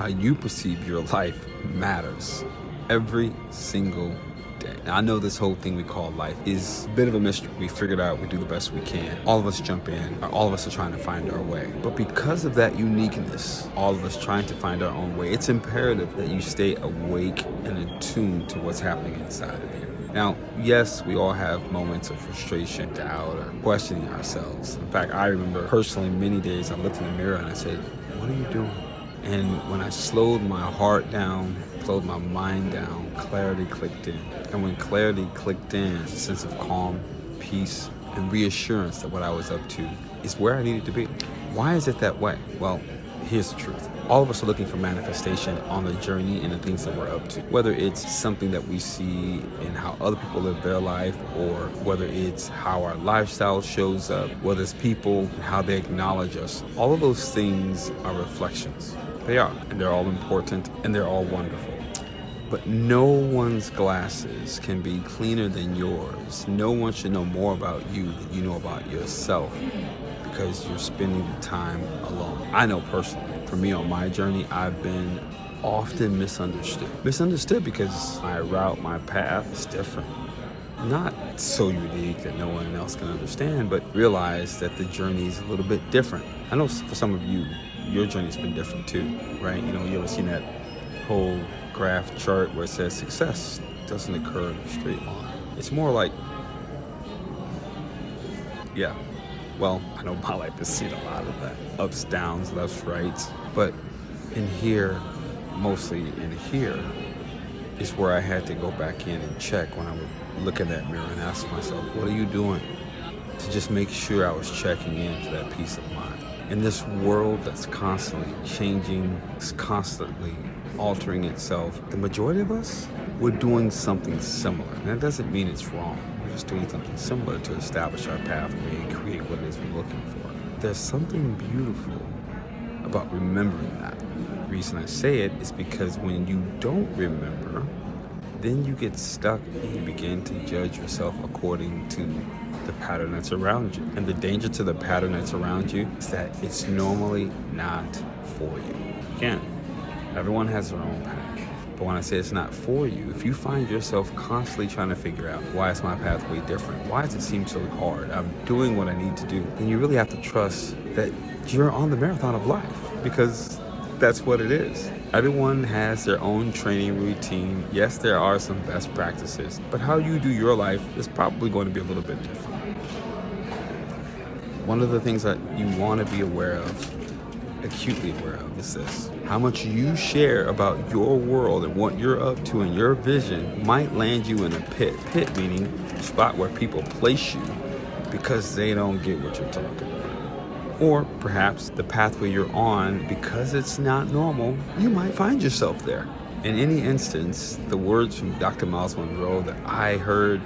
How you perceive your life matters every single day. Now, I know this whole thing we call life is a bit of a mystery. We figured out, we do the best we can. All of us jump in, all of us are trying to find our way. But because of that uniqueness, all of us trying to find our own way, it's imperative that you stay awake and attuned to what's happening inside of you. Now, yes, we all have moments of frustration, doubt, or questioning ourselves. In fact, I remember personally many days I looked in the mirror and I said, "What are you doing?" And when I slowed my heart down, slowed my mind down, clarity clicked in. And when clarity clicked in, a sense of calm, peace, and reassurance that what I was up to is where I needed to be. Why is it that way? Well, here's the truth. All of us are looking for manifestation on the journey and the things that we're up to. Whether it's something that we see in how other people live their life, or whether it's how our lifestyle shows up, whether it's people and how they acknowledge us. All of those things are reflections. They are, and they're all important, and they're all wonderful. But no one's glasses can be cleaner than yours. No one should know more about you than you know about yourself, because you're spending the time alone. I know personally, for me on my journey, I've been often misunderstood. Misunderstood because my route, my path is different. Not so unique that no one else can understand, but realize that the journey is a little bit different. I know for some of you, your journey's been different too, right? You know, you ever seen that whole graph chart where it says success doesn't occur in a straight line? It's more like, yeah, well, I know my life has seen a lot of that. Ups, downs, lefts, rights. But in here, mostly in here, is where I had to go back in and check when I would look in that mirror and ask myself, what are you doing? To just make sure I was checking in for that peace of mind. In this world that's constantly changing, it's constantly altering itself, the majority of us, we're doing something similar. And that doesn't mean it's wrong. We're just doing something similar to establish our pathway and create what it is we're looking for. There's something beautiful about remembering that. The reason I say it is because when you don't remember, then you get stuck and you begin to judge yourself according to the pattern that's around you. And the danger to the pattern that's around you is that it's normally not for you. Again, everyone has their own path. But when I say it's not for you, if you find yourself constantly trying to figure out, why is my pathway different? Why does it seem so hard? I'm doing what I need to do. Then you really have to trust that you're on the marathon of life, because that's what it is. Everyone has their own training routine. Yes, there are some best practices, but how you do your life is probably going to be a little bit different. One of the things that you want to be aware of, acutely aware of, is this. How much you share about your world and what you're up to and your vision might land you in a pit. Pit meaning a spot where people place you because they don't get what you're talking about. Or perhaps the pathway you're on, because it's not normal, you might find yourself there. In any instance, the words from Dr. Miles Monroe that I heard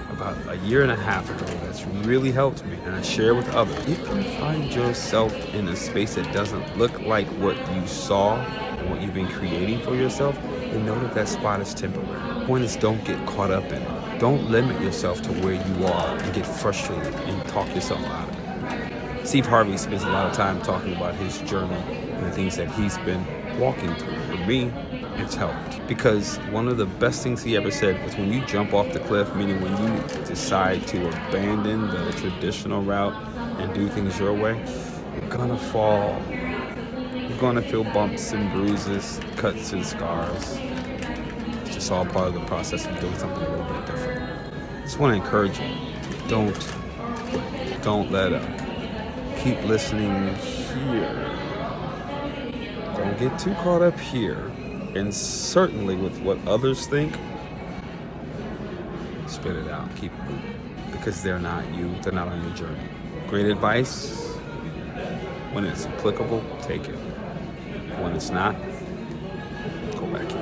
about a year and a half ago that's really helped me, and I share with others. If you find yourself in a space that doesn't look like what you saw and what you've been creating for yourself, then know that that spot is temporary. The point is, don't get caught up in it. Don't limit yourself to where you are and get frustrated and talk yourself out of it. Steve Harvey spends a lot of time talking about his journey and the things that he's been walking through. For me, it's helped, because one of the best things he ever said was, when you jump off the cliff, meaning when you decide to abandon the traditional route and do things your way, you're gonna fall. You're gonna feel bumps and bruises, cuts and scars. It's just all part of the process of doing something a little bit different. I just want to encourage you, don't quit. Don't let up. Keep listening here. Don't get too caught up here. And certainly with what others think, spit it out. Keep moving. Because they're not you. They're not on your journey. Great advice. When it's applicable, take it. When it's not, go back in.